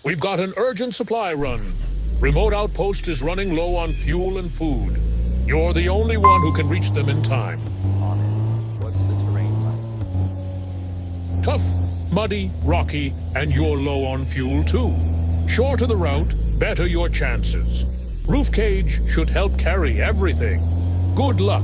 We've got an urgent supply run. Remote outpost is running low on fuel and food. You're the only one who can reach them in time. On it. What's the terrain like? Tough, muddy, rocky, and you're low on fuel too. Shorter the route, better your chances. Roof cage should help carry everything. Good luck.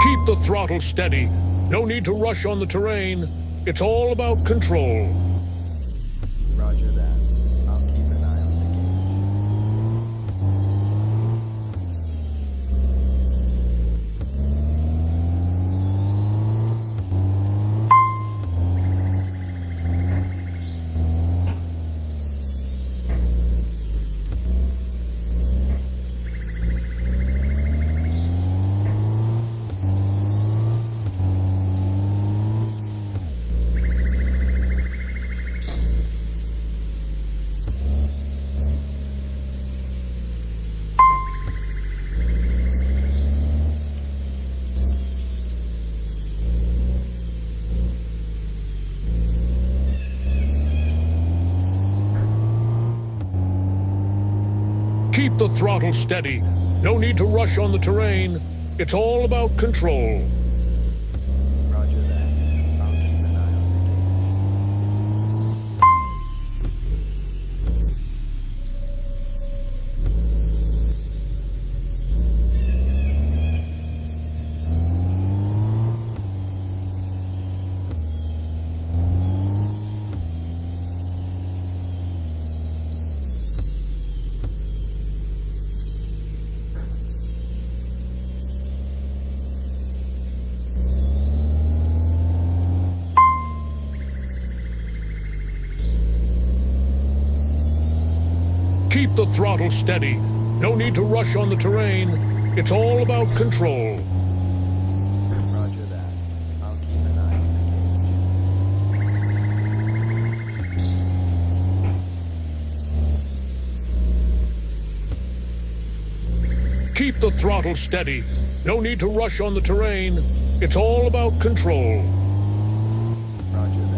Keep the throttle steady. No need to rush on the terrain. It's all about control. Roger that. I'll keep an eye on the gauge. Keep the throttle steady. No need to rush on the terrain. It's all about control. Roger that. I'll keep an eye on Keep the throttle steady. No need to rush on the terrain. It's all about control. Roger that. I'll keep an eye on the gauge. Keep the throttle steady. No need to rush on the terrain. It's all about control. Roger